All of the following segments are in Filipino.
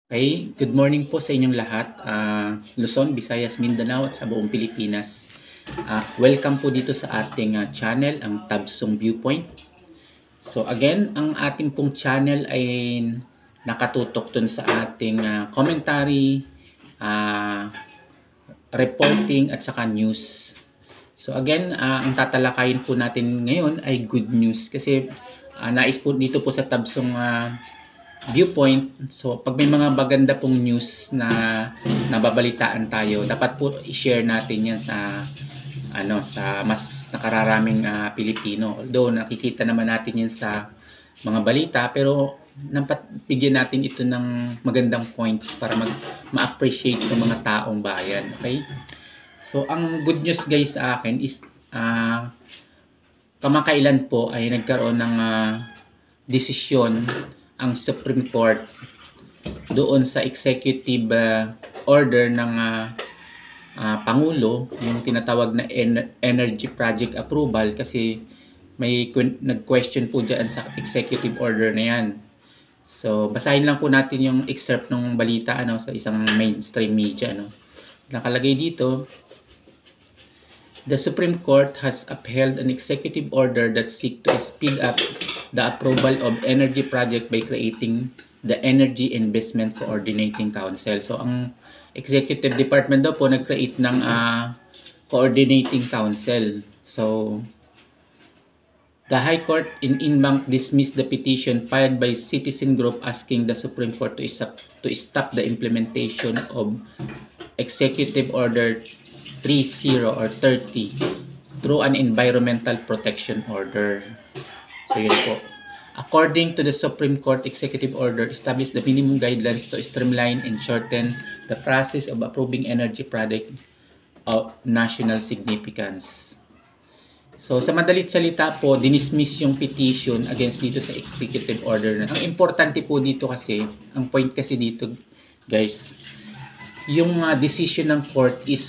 Okay, good morning po sa inyong lahat. Luzon, Visayas, Mindanao at sa buong Pilipinas. Welcome po dito sa ating channel, ang Tabsong Viewpoint. So again, ang ating pong channel ay nakatutok dun sa ating commentary, uh, reporting at saka news. So again, ang tatalakayin po natin ngayon ay good news kasi nais po dito po sa Tabsong Viewpoint. So pag may mga maganda pong news na nababalitaan tayo, dapat po i-share natin 'yan sa mas nakararaming Pilipino. Although nakikita naman natin 'yan sa mga balita, pero dapat bigyan natin ito ng magandang points para ma-appreciate ng mga taong bayan. Okay? So ang good news guys sa akin is kamakailan po ay nagkaroon ng desisyon ang Supreme Court doon sa executive order ng Pangulo, yung tinatawag na energy project approval, kasi may nag-question po dyan sa executive order na yan. So basahin lang po natin yung excerpt ng balita sa isang mainstream media. Nakalagay dito, the Supreme Court has upheld an executive order that seeks to speed up the approval of energy project by creating the Energy Investment Coordinating Council. So, ang Executive Department daw po nag-create ng Coordinating Council. So, the High Court in Inbank dismissed the petition filed by citizen group asking the Supreme Court to stop the implementation of Executive Order 30 or 30 through an environmental protection order. So yun po. According to the Supreme Court, executive order established the minimum guidelines to streamline and shorten the process of approving energy project of national significance. So sa madalit salita po, dinismiss yung petition against dito sa executive order. Ang importante po dito kasi, ang point kasi dito guys, yung decision ng court is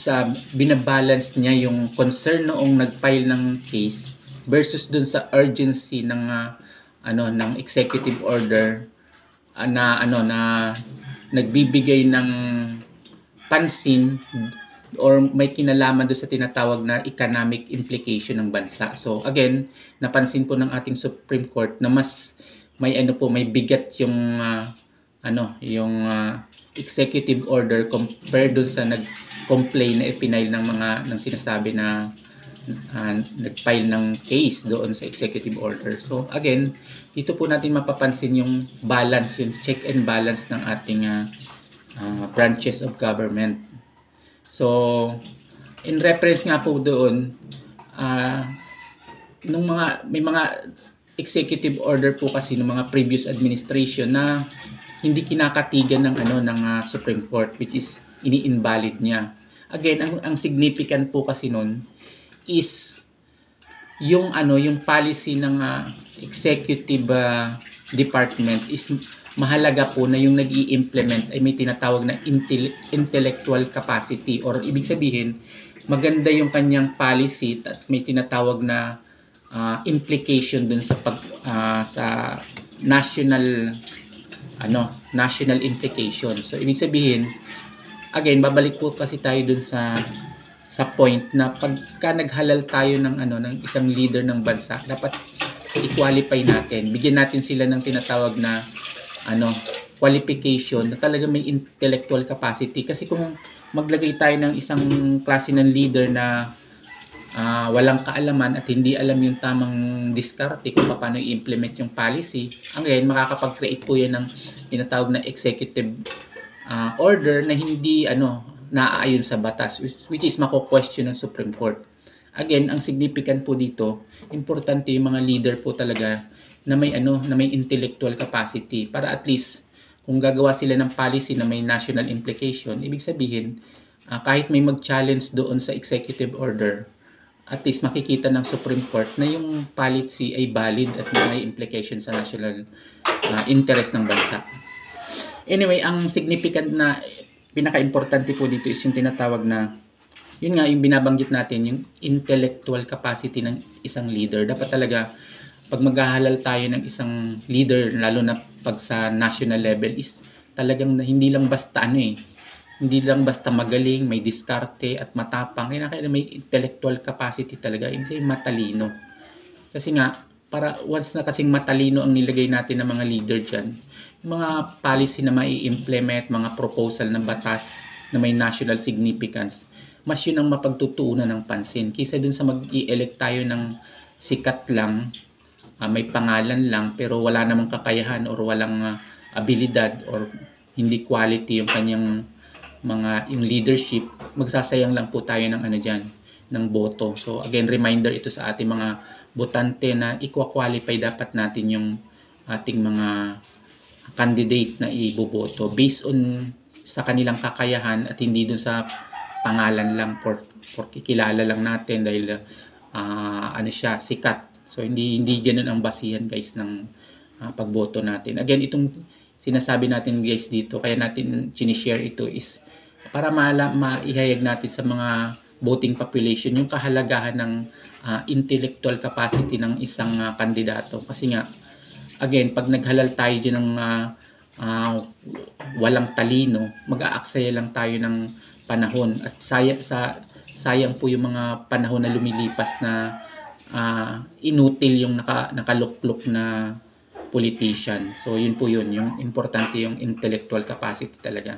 binabalance niya yung concern noong nag-file ng case versus dun sa urgency ng ng executive order na nagbibigay ng pansin or may kinalaman doon sa tinatawag na economic implication ng bansa. So again, napansin po ng ating Supreme Court na mas may may bigat yung executive order compared doon sa nag-complain na ipinail ng sinasabi na nag-file ng case doon sa executive order. So again, dito po natin mapapansin yung balance, yung check and balance ng ating branches of government. So in reference nga po doon, may mga executive order po kasi ng mga previous administration na hindi kinakatigan ng Supreme Court, which is ini-invalid niya. Again, ang significant po kasi noon is yung policy ng executive department is mahalaga po na yung nag-i-implement ay may tinatawag na intellectual capacity, or ibig sabihin maganda yung kanyang policy at may tinatawag na implication dun sa sa national implication. So ibig sabihin, again, babalik po kasi tayo dun sa point na pagka naghalal tayo ng isang leader ng bansa, dapat i-qualify natin. Bigyan natin sila ng tinatawag na qualification na talaga may intellectual capacity. Kasi kung maglagay tayo ng isang klase ng leader na walang kaalaman at hindi alam yung tamang diskarte kung paano i-implement yung policy, ngayon makakapag-create po yan ng tinatawag na executive order na hindi naaayon sa batas, which is mako-question ng Supreme Court. Again, ang significant po dito, importante yung mga leader po talaga na may intellectual capacity para at least kung gagawa sila ng policy na may national implication, ibig sabihin kahit may mag-challenge doon sa executive order, at least makikita ng Supreme Court na yung policy ay valid at may implication sa national interest ng bansa. Anyway, ang significant na pinaka-importante po dito is yung tinatawag na, yun nga, yung binabanggit natin, yung intellectual capacity ng isang leader. Dapat talaga, pag maghahalal tayo ng isang leader, lalo na pag sa national level, is talagang hindi lang basta hindi lang basta magaling, may diskarte at matapang, kailangan may intellectual capacity talaga, ibig sabihin matalino. Kasi nga, para once na kasing matalino ang nilagay natin ng mga leader dyan, mga policy na mai-implement, mga proposal ng batas na may national significance, mas yun ang mapagtutuunan ng pansin. Kaysa dun sa mag-i-elect tayo ng sikat lang, may pangalan lang, pero wala namang kakayahan or walang abilidad or hindi quality yung kanyang yung leadership, magsasayang lang po tayo ng ng boto. So again, reminder ito sa ating mga botante na i-qualify dapat natin yung ating mga candidate na iboboto based on sa kanilang kakayahan at hindi dun sa pangalan lang for kikilala lang natin dahil siya sikat. So hindi ganoon ang basihan guys ng pagboto natin. Again, itong sinasabi natin guys dito, kaya natin sinishare ito is para maihayag natin sa mga voting population yung kahalagahan ng intellectual capacity ng isang kandidato. Kasi nga, again, pag naghalal tayo dyan ng walang talino, mag-aaksaya lang tayo ng panahon. At sayang po yung mga panahon na lumilipas na inutil yung nakalukluk na politician. So, yun po yun. Yung importante yung intellectual capacity talaga.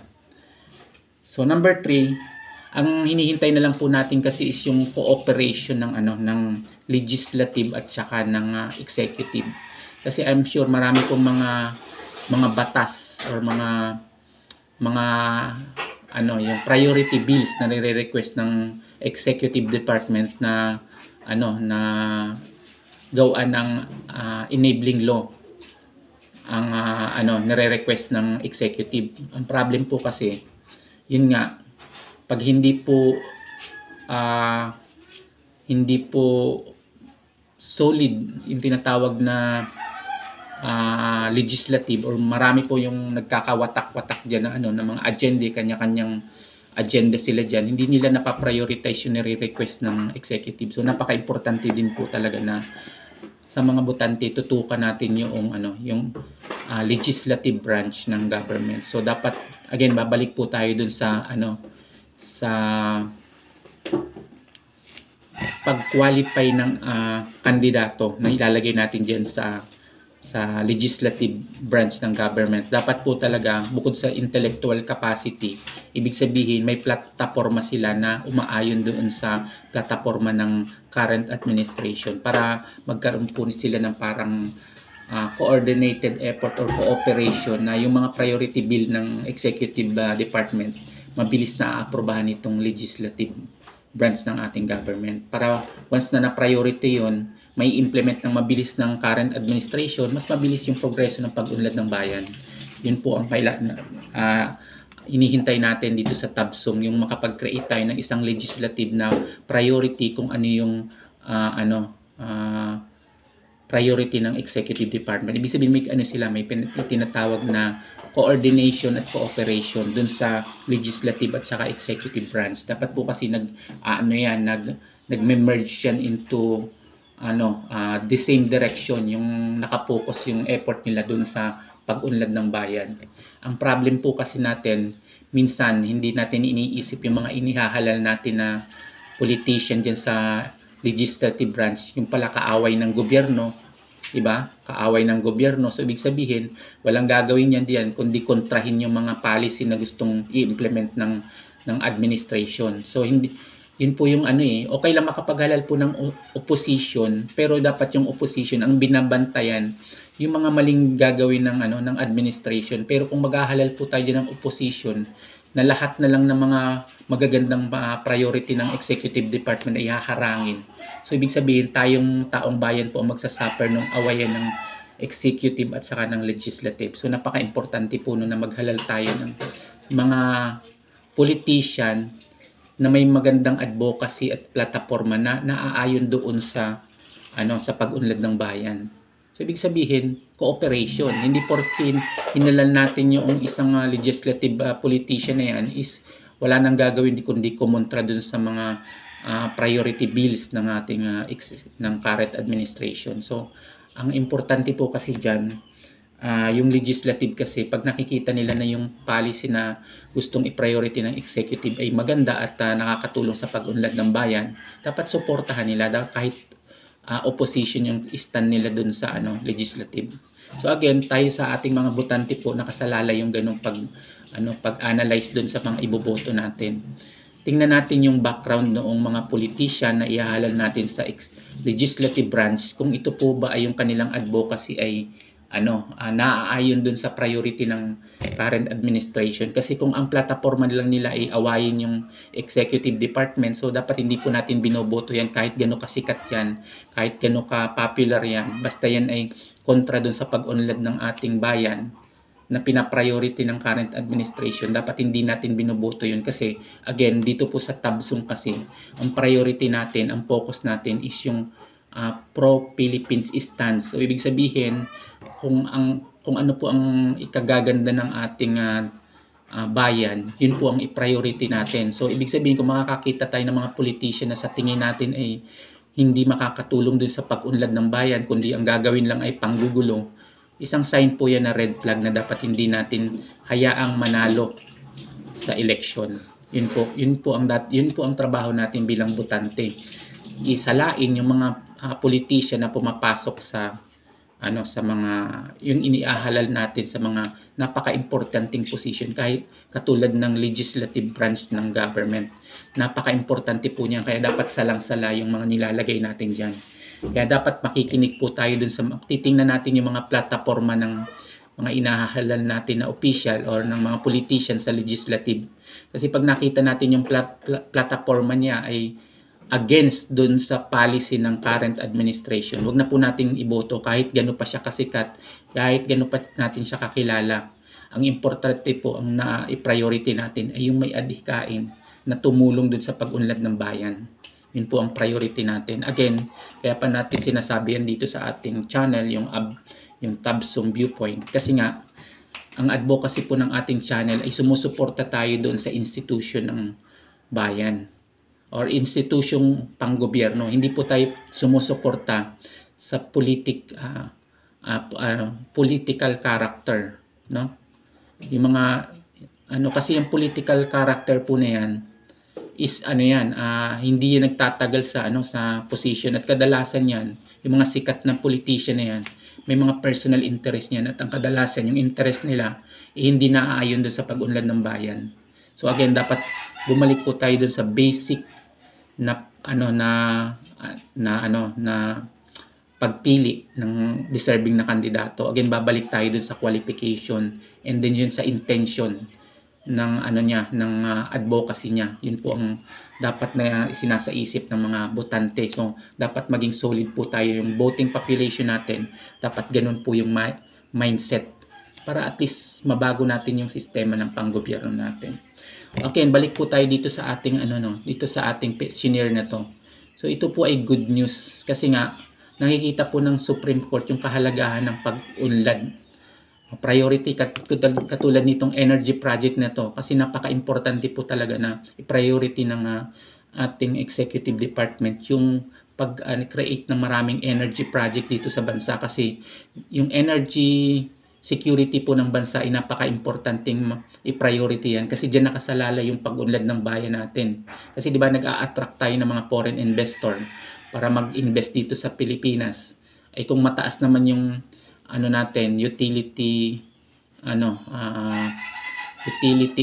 So, number 3, ang hinihintay na lang po natin kasi is yung cooperation ng legislative at saka ng executive. Kasi I'm sure marami pong mga batas or mga yung priority bills na nire-request ng executive department na na gawaan ng enabling law ang nire-request ng executive. Ang problem po kasi yun nga, pag hindi po solid yung tinatawag na legislative or marami po yung nagkakawatak-watak diyan na mga agenda, kanya-kanyang agenda sila diyan, hindi nila napaprioritize yung nire-request ng executive. So napaka-importante din po talaga na sa mga botante tutukan natin yung legislative branch ng government. So dapat again babalik po tayo dun sa sa pag-qualify ng kandidato na ilalagay natin diyan sa legislative branch ng government. Dapat po talaga bukod sa intellectual capacity, ibig sabihin may plataforma sila na umaayon doon sa plataforma ng current administration para magkaroon po sila ng parang coordinated effort or cooperation na yung mga priority bill ng executive department mabilis na aprobahan itong legislative branch ng ating government. Para once na na-priority yon, may implement ng mabilis ng current administration, mas mabilis yung progreso ng pag-unlad ng bayan. Yun po ang inihintay natin dito sa TABSUM, yung makapag-create tayo ng isang legislative na priority kung ano yung priority ng executive department. Ibig sabihin may tinatawag na coordination at cooperation dun sa legislative at saka executive branch. Dapat po kasi nag-merge yan into the same direction, yung nakapokus yung effort nila dun sa pag-unlad ng bayan. Ang problem po kasi natin, minsan hindi natin iniisip yung mga inihahalal natin na politician dyan sa legislative branch, yung pala kaaway ng gobyerno, diba? Kaaway ng gobyerno. So ibig sabihin, walang gagawin yan diyan kundi kontrahin yung mga policy na gustong i-implement ng administration. So yun po yung okay lang makapaghalal po ng opposition, pero dapat yung opposition ang binabantayan yung mga maling gagawin ng administration. Pero kung maghahalal po tayo ng opposition na lahat na lang ng mga magagandang priority ng executive department ay haharangin. So ibig sabihin tayong taong bayan po ang magsasuffer ng awayan ng executive at saka ng legislative. So napaka-importante po na maghalal tayo ng mga politician na may magandang advocacy at plataforma na naaayon doon sa pag-unlad ng bayan. So ibig sabihin cooperation. Hindi porke hinalal natin yung isang legislative politician na yan is wala nang gagawin kundi kumontra dun sa mga priority bills ng ating ng current administration. So ang importante po kasi dyan, Yung legislative kasi pag nakikita nila na yung policy na gustong i-priority ng executive ay maganda at nakakatulong sa pag-unlad ng bayan, dapat suportahan nila kahit opposition yung stand nila dun sa legislative. So again, tayo sa ating mga botante po nakasalalay yung ganung pag-analyze dun sa mga iboboto natin. Tingnan natin yung background noong mga politician na ihahalal natin sa legislative branch, kung ito po ba ay yung kanilang advocacy ay naaayon dun sa priority ng current administration. Kasi kung ang plataforma lang nila ay awayin yung executive department, so dapat hindi po natin binoboto yan kahit gano'n kasikat yan, kahit gano'n ka-popular yan. Basta yan ay kontra dun sa pag-unlad ng ating bayan na pina-priority ng current administration, dapat hindi natin binoboto yun. Kasi again, dito po sa Tabsum kasi, ang priority natin, ang focus natin is yung pro-Philippines stance. So ibig sabihin, kung ano po ang ikagaganda ng ating bayan, yun po ang i-priority natin. So ibig sabihin, kung makakakita tayo ng mga politician na sa tingin natin ay hindi makakatulong dun sa pag-unlad ng bayan, kundi ang gagawin lang ay panggugulo, isang sign po yan na red flag na dapat hindi natin hayaang manalo sa election. Yun po ang trabaho natin bilang botante. Isalain yung mga politician na pumapasok sa mga yung iniahalal natin sa mga napaka-importanting position, kahit katulad ng legislative branch ng government. Napaka-importante po niyan, kaya dapat salang-sala yung mga nilalagay natin diyan. Kaya dapat makikinig po tayo dun sa titingnan natin yung mga plataforma ng mga inahalal natin na official or ng mga politician sa legislative. Kasi pag nakita natin yung plataforma niya ay against dun sa policy ng current administration, wag na po nating iboto kahit gano'n pa siya kasikat, kahit gano'n pa natin siya kakilala. Ang importante po, ang na-priority natin ay yung may adhikain na tumulong dun sa pag-unlad ng bayan. Yun po ang priority natin. Again, kaya pa natin sinasabi yan dito sa ating channel, yung Tabsum Viewpoint. Kasi nga, ang advocacy po ng ating channel ay sumusuporta tayo doon sa institution ng bayan or institusyong panggobyerno. Hindi po tayo sumusuporta sa political character, no? Yung mga kasi yung political character po na yan is hindi yan nagtatagal sa sa position, at kadalasan yan yung mga sikat na politician na yan may mga personal interest niyan, at ang kadalasan yung interest nila hindi naaayon doon sa pag-unlad ng bayan. So again, dapat bumalik po tayo doon sa basic na pagpili ng deserving na kandidato. Again, babalik tayo doon sa qualification and then yun sa intention ng ng advocacy niya. Yun po ang dapat na isinasaisip ng mga botante. So dapat maging solid po tayo, yung voting population natin dapat ganun po yung mindset para at least mabago natin yung sistema ng panggobyerno natin. Okay, balik po tayo dito sa ating dito sa ating questionnaire na to. So ito po ay good news kasi nga nakikita po ng Supreme Court yung kahalagahan ng pag-unlad. Priority katulad nitong energy project na to, kasi napaka-importante po talaga na i-priority ng ating executive department yung pag-create ng maraming energy project dito sa bansa, kasi yung energy security po ng bansa ay napaka-importanting i-priority yan, kasi diyan nakasalalay yung pag-unlad ng bayan natin. Kasi di ba nag-a-attract tayo ng mga foreign investor para mag-invest dito sa Pilipinas. Ay kung mataas naman yung natin, utility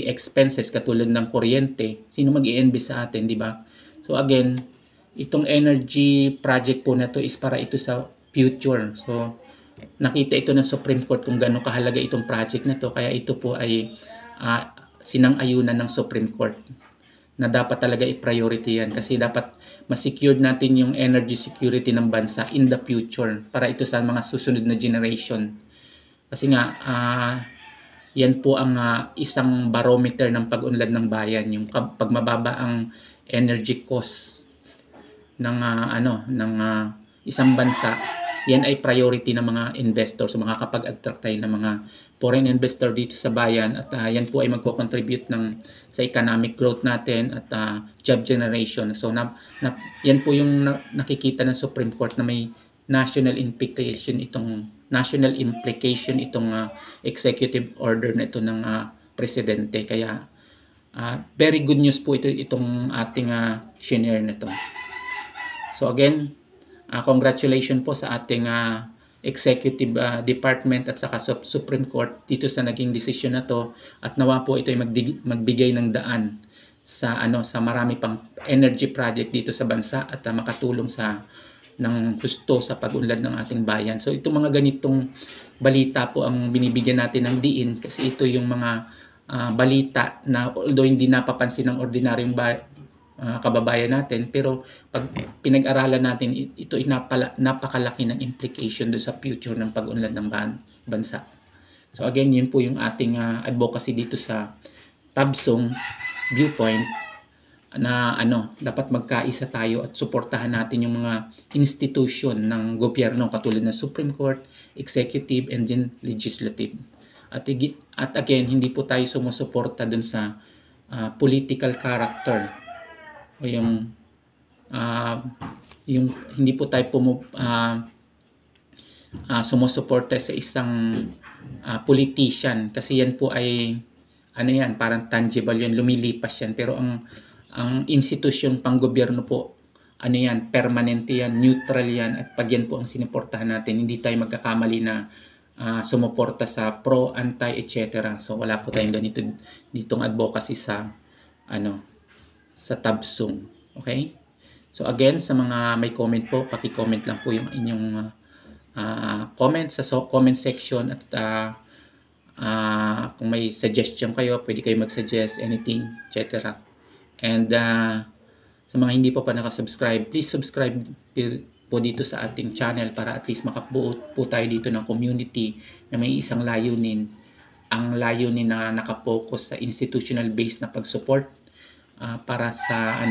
expenses katulad ng kuryente, sino mag-i-invest sa atin, di ba? So again, itong energy project po na to is para ito sa future. So nakita ito ng Supreme Court kung gaano kahalaga itong project na to, kaya ito po ay sinang-ayunan ng Supreme Court na dapat talaga i-priority yan, kasi dapat ma-secured natin yung energy security ng bansa in the future para ito sa mga susunod na generation. Kasi nga yan po ang isang barometer ng pag-unlad ng bayan, yung pag mababa ang energy cost ng isang bansa, yan ay priority ng mga investors, so makakapag-attract tayo ng mga foreign investor dito sa bayan, at yan po ay magko-contribute sa economic growth natin at job generation. So yan po yung nakikita ng Supreme Court na may national implication itong national implication itong executive order na ito ng presidente. Kaya very good news po itong ating shinare na ito. So again, congratulations po sa ating executive department at saka Supreme Court dito sa naging desisyon na to, at nawa po ito ay magbigay ng daan sa sa marami pang energy project dito sa bansa at makatulong ng husto sa pag-unlad ng ating bayan. So itong mga ganitong balita po ang binibigyan natin ng diin, kasi ito yung mga balita na although hindi napapansin ng ordinaryong kababayan natin, pero pag pinag-aralan natin, ito ay napakalaki ng implication doon sa future ng pag-unlad ng bansa. So again, yun po yung ating advocacy dito sa Tabsong Viewpoint, na dapat magkaisa tayo at suportahan natin yung mga institution ng gobyerno katulad ng Supreme Court, Executive, and then Legislative. At again, hindi po tayo sumusuporta dun sa political character o yung hindi po tayo sumusuporta sa isang politician, kasi yan po ay yan, parang tangible yun, lumilipas yan. Pero ang institusyon pang gobyerno po, yan, permanente yan, neutral yan, at pag yan po ang sinuportahan natin, hindi tayo magkakamali na sumuporta sa pro, anti, etc. So wala po tayong ganito ditong advocacy sa sa Tabsong. Okay? So again, sa mga may comment po, paki-comment lang po yung inyong comment sa comment section, at kung may suggestion kayo, pwede kayo mag-suggest anything, etc. And sa mga hindi pa nakasubscribe, please subscribe po dito sa ating channel para at least makabuo po tayo dito ng community na may isang layunin. Ang layunin na nakapokus sa institutional base na pag-support para sa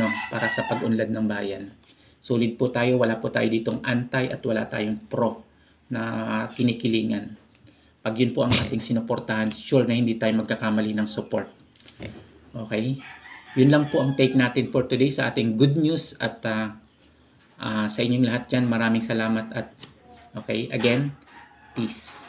pag-unlad ng bayan. Solid po tayo, wala po tayo ditong anti at wala tayong pro na kinikilingan. Pag yun po ang ating sinuportahan, sure na hindi tayo magkakamali ng support. Okay? Yun lang po ang take natin for today sa ating good news, at sa inyong lahat dyan, maraming salamat, at okay, again, peace.